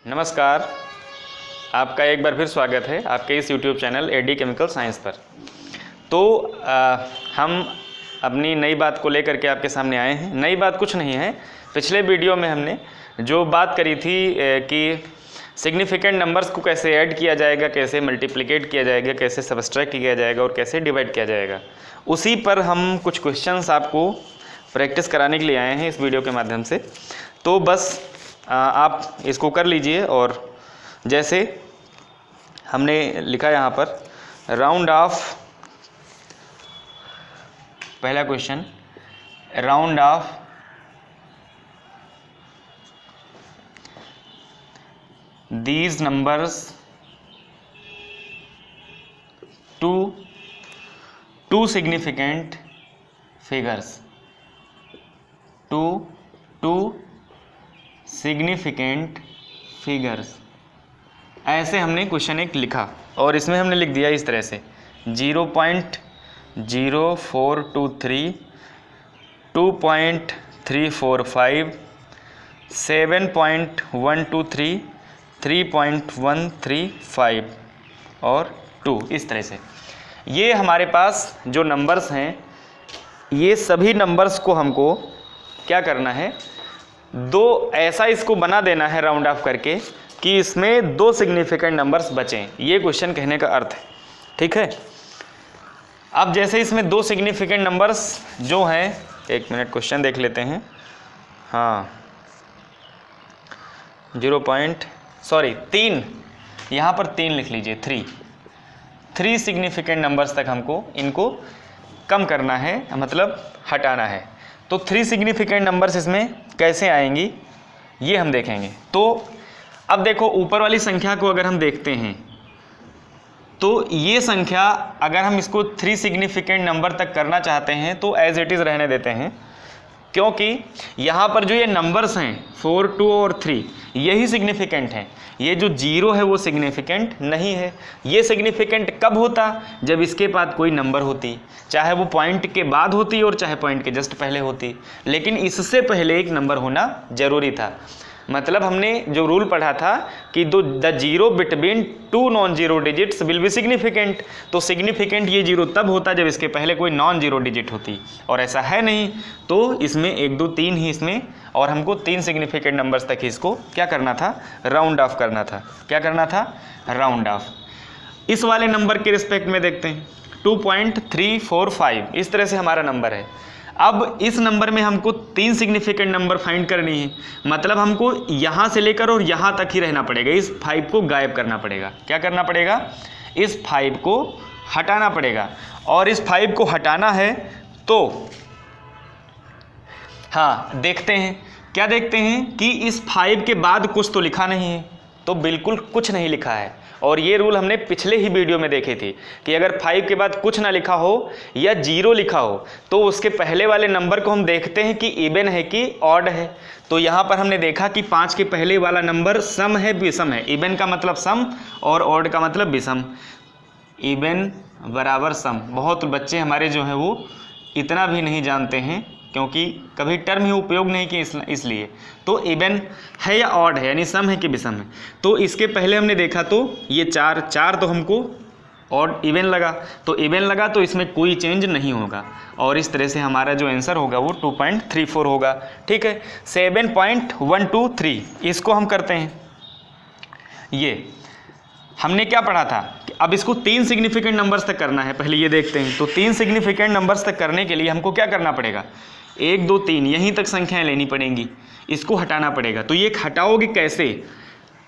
नमस्कार, आपका एक बार फिर स्वागत है आपके इस YouTube channel AD chemical science पर। तो हम अपनी नई बात को लेकर के आपके सामने आए हैं। नई बात कुछ नहीं है, पिछले वीडियो में हमने जो बात करी थी कि सिग्निफिकेंट नंबर्स को कैसे ऐड किया जाएगा, कैसे मल्टीप्लिकेट किया जाएगा, कैसे सबट्रैक्ट किया जाएगा और कैसे डिवाइड किया जाएगा, उसी पर हम कुछ क्वेश्चंस आपको प्रैक्टिस कराने के लिए आए हैं इस वीडियो के माध्यम से। तो बस आप इसको कर लीजिए। और जैसे हमने लिखा यहाँ पर राउंड ऑफ, पहला question, round of these numbers to two significant figures, to two significant figures, ऐसे हमने क्वेश्चन एक लिखा और इसमें हमने लिख दिया इस तरह से 0.0423, 2.345, 7.123, 3.135 और 2, इस तरह से। ये हमारे पास जो नंबर्स हैं, ये सभी नंबर्स को हमको क्या करना है, दो ऐसा इसको बना देना है राउंड ऑफ करके कि इसमें दो सिग्निफिकेंट नंबर्स बचें। ये क्वेश्चन कहने का अर्थ है, ठीक है। अब जैसे इसमें दो सिग्निफिकेंट नंबर्स जो हैं, एक मिनट क्वेश्चन देख लेते हैं। हाँ, 3, यहाँ पर 3 लिख लीजिए, 3 सिग्निफिकेंट नंबर्स तक हमको इनको कम करना है, मतलब हटाना है। तो 3 सिग्निफिकेंट नंबर्स इसमें कैसे आएंगी ये हम देखेंगे। तो अब देखो, ऊपर वाली संख्या को अगर हम देखते हैं तो ये संख्या अगर हम इसको 3 सिग्निफिकेंट नंबर तक करना चाहते हैं तो एज इट इज़ रहने देते हैं, क्योंकि यहाँ पर जो ये नंबर्स हैं 4, 2 और 3 यही सिग्निफिकेंट हैं। ये जो 0 है वो सिग्निफिकेंट नहीं है। ये सिग्निफिकेंट कब होता, जब इसके बाद कोई नंबर होती, चाहे वो पॉइंट के बाद होती और चाहे पॉइंट के जस्ट पहले होती, लेकिन इससे पहले एक नंबर होना जरूरी था। मतलब हमने जो रूल पढ़ा था कि the zero between 2 non zero digits will be significant. तो सिग्निफिकेंट ये जीरो तब होता जब इसके पहले कोई नॉन जीरो डिजिट होती, और ऐसा है नहीं। तो इसमें 1, 2, 3 ही इसमें, और हमको 3 सिग्निफिकेंट नंबर्स तक इसको क्या करना था, राउंड ऑफ करना था। क्या करना था, राउंड ऑफ। इस वाले नंबर के रिस्पेक्ट में देखते हैं 2.345, इस तरह से हमारा नंबर है। अब इस नंबर में हमको 3 सिग्निफिकेंट नंबर फाइंड करनी है, मतलब हमको यहाँ से लेकर और यहाँ तक ही रहना पड़ेगा। इस 5 को गायब करना पड़ेगा। क्या करना पड़ेगा, इस 5 को हटाना पड़ेगा। और इस 5 को हटाना है तो हाँ, देखते हैं, क्या देखते हैं कि इस 5 के बाद कुछ तो लिखा नहीं है। तो बिल्कुल कुछ नहीं लिखा है, और ये रूल हमने पिछले ही वीडियो में देखे थे कि अगर 5 के बाद कुछ ना लिखा हो या 0 लिखा हो तो उसके पहले वाले नंबर को हम देखते हैं कि इवन है कि ऑड है। तो यहाँ पर हमने देखा कि 5 के पहले वाला नंबर सम है, विषम है। इवन का मतलब सम और ऑड का मतलब विषम। इवन बराबर सम। बहुत बच्चे हमारे जो हैं वो इतना भी नहीं जानते हैं, क्योंकि कभी टर्म ही उपयोग नहीं किए इसलिए। तो इवन है या ऑड है, यानी सम है कि विषम है। तो इसके पहले हमने देखा तो ये 4 तो हमको ऑड इवन लगा, तो इवन लगा तो इसमें कोई चेंज नहीं होगा, और इस तरह से हमारा जो आंसर होगा वो 2.34 होगा। ठीक है, 7.123 इसको हम करते हैं। ये हमने क्या पढ़ा था कि अब इसको 3 सिग्निफिकेंट नंबर्स तक करना है। पहले ये देखते हैं, तो 3 सिग्निफिकेंट नंबर्स तक करने के लिए हमको क्या करना पड़ेगा, 1, 2, 3 यहीं तक संख्याएं लेनी पड़ेंगी, इसको हटाना पड़ेगा। तो ये हटाओगे कैसे,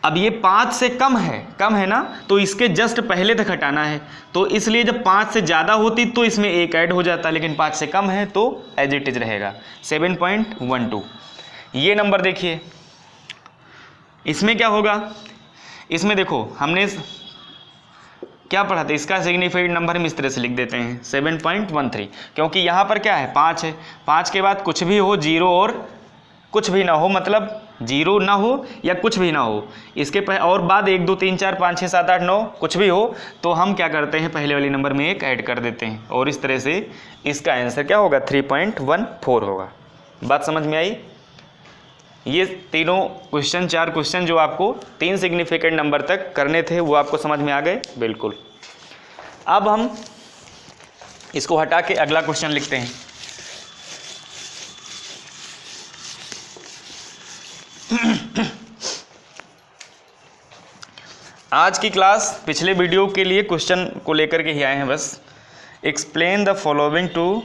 अब ये 5 से कम है ना, तो इसके जस्ट पहले तक हटाना है। तो इसलिए जब 5 से ज़्यादा होती तो इसमें 1 ऐड हो जाता, लेकिन 5 से कम है तो एज इट इज रहेगा 7.12। ये नंबर देखिए, इसमें क्या होगा, इसमें देखो हमने क्या पढ़ा था, इसका सिग्निफिकेंट नंबर हम इस तरह से लिख देते हैं 7.13, क्योंकि यहाँ पर क्या है, 5 है। 5 के बाद कुछ भी हो, 0 और कुछ भी ना हो, मतलब 0 ना हो या कुछ भी ना हो, इसके और बाद 1, 2, 3, 4, 5, 6, 7, 8, 9 कुछ भी हो, तो हम क्या करते हैं, पहले वाले नंबर में 1 ऐड कर देते हैं, और इस तरह से इसका आंसर क्या होगा, 3.14 होगा। बात समझ में आई। ये तीनों क्वेश्चन, 4 क्वेश्चन जो आपको 3 सिग्निफिकेंट नंबर तक करने थे वो आपको समझ में आ गए। बिल्कुल। अब हम इसको हटा के अगला क्वेश्चन लिखते हैं। आज की क्लास पिछले वीडियो के लिए क्वेश्चन को लेकर के ही आए हैं बस। Explain the following to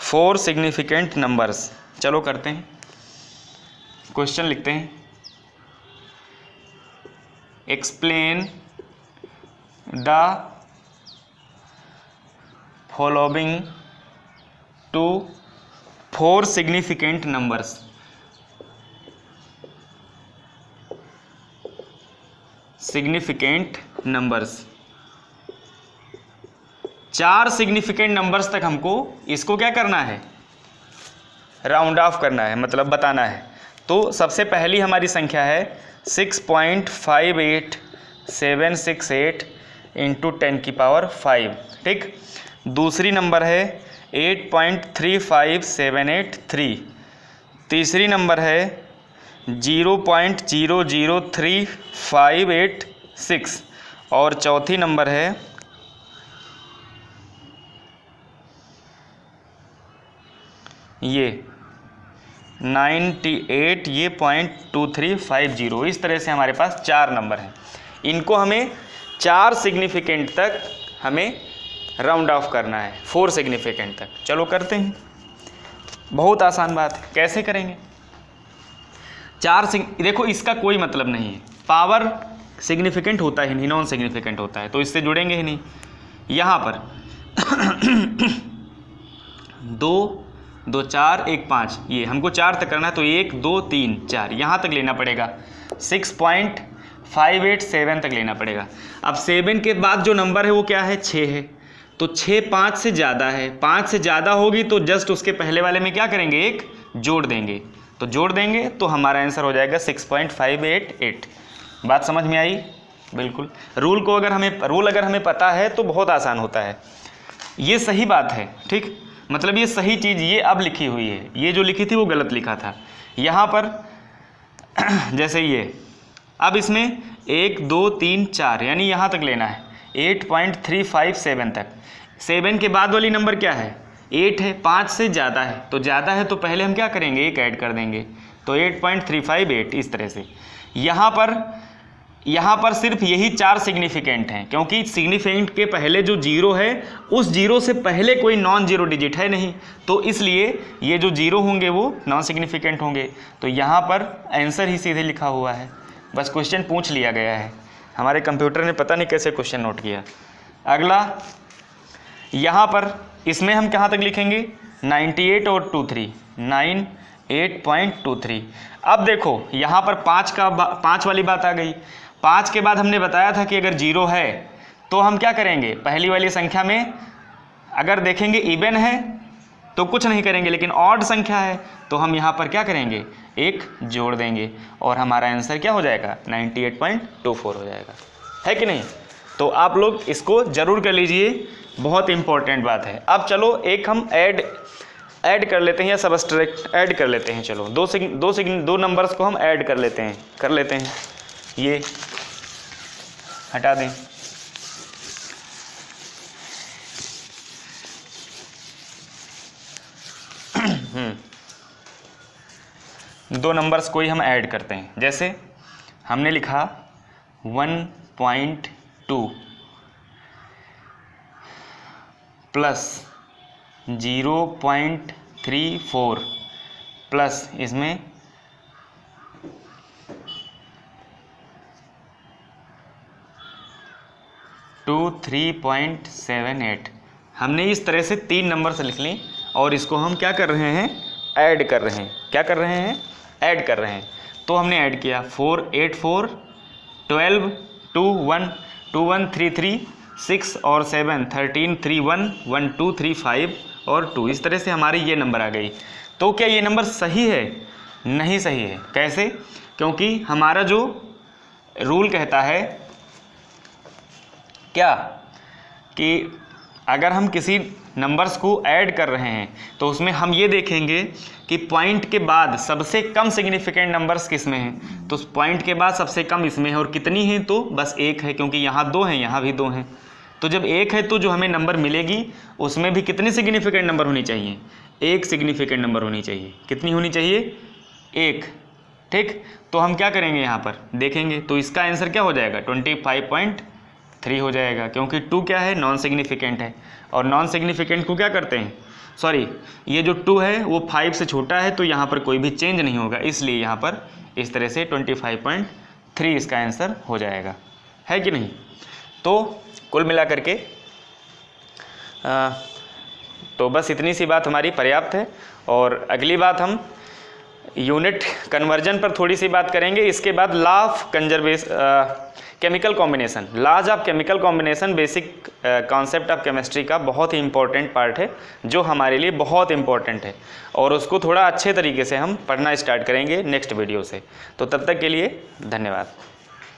4 significant numbers. चलो करते हैं, क्वेश्चन लिखते हैं। Explain the following to 4 significant numbers. Significant numbers, 4 significant numbers तक हमको इसको क्या करना है, राउंड ऑफ करना है, मतलब बताना है। तो सबसे पहली हमारी संख्या है 6.58768 इंटू 10 की पावर 5, ठीक। दूसरी नंबर है 8.35783। तीसरी नंबर है 0.003586 और चौथी नंबर है ये 98, ये 0.2350। इस तरह से हमारे पास 4 नंबर हैं। इनको हमें 4 सिग्निफिकेंट तक हमें राउंड ऑफ करना है, 4 सिग्निफिकेंट तक। चलो करते हैं, बहुत आसान बात है। कैसे करेंगे? देखो इसका कोई मतलब नहीं है, पावर सिग्निफिकेंट होता ही नहीं, नॉन सिग्निफिकेंट होता है, तो इससे जुड़ेंगे ही नहीं। यहाँ पर 2 2 4 1 5, ये हमको 4 तक करना है, तो 1 2 3 4 यहाँ तक लेना पड़ेगा। 6.587 तक लेना पड़ेगा। अब 7 के बाद जो नंबर है वो क्या है, 6 है। तो 6 5 से ज़्यादा है, 5 से ज़्यादा होगी तो जस्ट उसके पहले वाले में क्या करेंगे, एक जोड़ देंगे। तो जोड़ देंगे तो हमारा आंसर हो जाएगा 6.588। बात समझ में आई? बिल्कुल। रूल अगर हमें पता है तो बहुत आसान होता है। ये सही बात है, ठीक। मतलब ये सही चीज़ ये अब लिखी हुई है, ये जो लिखी थी वो गलत लिखा था। यहाँ पर जैसे ये, अब इसमें 1 2 3 4 यानी यहाँ तक लेना है, 8.357 तक। 7 के बाद वाली नंबर क्या है, 8 है। 5 से ज़्यादा है, तो ज़्यादा है तो पहले हम क्या करेंगे, एक ऐड कर देंगे, तो 8.358। इस तरह से यहाँ पर सिर्फ यही 4 सिग्निफिकेंट हैं, क्योंकि सिग्निफिकेंट के पहले जो 0 है उस 0 से पहले कोई नॉन जीरो डिजिट है नहीं, तो इसलिए ये जो 0 होंगे वो नॉन सिग्निफिकेंट होंगे। तो यहाँ पर आंसर ही सीधे लिखा हुआ है, बस क्वेश्चन पूछ लिया गया है। हमारे कंप्यूटर ने पता नहीं कैसे क्वेश्चन नोट किया। अगला यहाँ पर इसमें हम कहाँ तक लिखेंगे, 98 और 23, 98.23। अब देखो यहाँ पर 5 वाली बात आ गई। 5 के बाद हमने बताया था कि अगर 0 है तो हम क्या करेंगे, पहली वाली संख्या में अगर देखेंगे इवन है तो कुछ नहीं करेंगे, लेकिन ऑड संख्या है तो हम यहाँ पर क्या करेंगे, एक जोड़ देंगे और हमारा आंसर क्या हो जाएगा, 98.24 हो जाएगा, है कि नहीं। तो आप लोग इसको ज़रूर कर लीजिए, बहुत इंपॉर्टेंट बात है। अब चलो एक हम ऐड कर लेते हैं या सबट्रैक्ट ऐड कर लेते हैं। चलो दो नंबर्स को हम ऐड कर लेते हैं। ये हटा दें। दो नंबर्स को ही हम ऐड करते हैं। जैसे हमने लिखा 1.2 प्लस 0.34 प्लस इसमें 23.78। हमने इस तरह से 3 नंबर से लिख ली और इसको हम क्या कर रहे हैं, ऐड कर रहे हैं। क्या कर रहे हैं, ऐड कर रहे हैं। तो हमने ऐड किया 4 8 4 12 2 1 2 1 3 3 6 और 7 13 3 1 1 2 3 5 और 2। इस तरह से हमारी ये नंबर आ गई। तो क्या ये नंबर सही है? नहीं सही है। कैसे? क्योंकि हमारा जो रूल कहता है क्या कि अगर हम किसी नंबर्स को ऐड कर रहे हैं तो उसमें हम ये देखेंगे कि पॉइंट के बाद सबसे कम सिग्निफिकेंट नंबर्स किस में हैं। तो पॉइंट के बाद सबसे कम इसमें है और कितनी है, तो बस 1 है, क्योंकि यहाँ 2 हैं, यहाँ भी 2 हैं। तो जब 1 है तो जो हमें नंबर मिलेगी उसमें भी कितनी सिग्निफिकेंट नंबर होनी चाहिए, 1 सिग्निफिकेंट नंबर होनी चाहिए। कितनी होनी चाहिए, 1। ठीक, तो हम क्या करेंगे यहाँ पर देखेंगे, तो इसका आंसर क्या हो जाएगा 25.3 हो जाएगा, क्योंकि 2 क्या है, नॉन सिग्निफिकेंट है। और नॉन सिग्निफिकेंट को क्या करते हैं, सॉरी ये जो 2 है वो 5 से छोटा है, तो यहाँ पर कोई भी चेंज नहीं होगा, इसलिए यहाँ पर इस तरह से 25.3 इसका आंसर हो जाएगा, है कि नहीं। तो कुल मिला करके तो बस इतनी सी बात हमारी पर्याप्त है। और अगली बात हम यूनिट कन्वर्जन पर थोड़ी सी बात करेंगे। इसके बाद law of chemical combination, laws of chemical combination basic concept of chemistry का बहुत ही इंपॉर्टेंट पार्ट है, जो हमारे लिए बहुत इंपॉर्टेंट है, और उसको थोड़ा अच्छे तरीके से हम पढ़ना स्टार्ट करेंगे नेक्स्ट वीडियो से। तो तब तक के लिए धन्यवाद।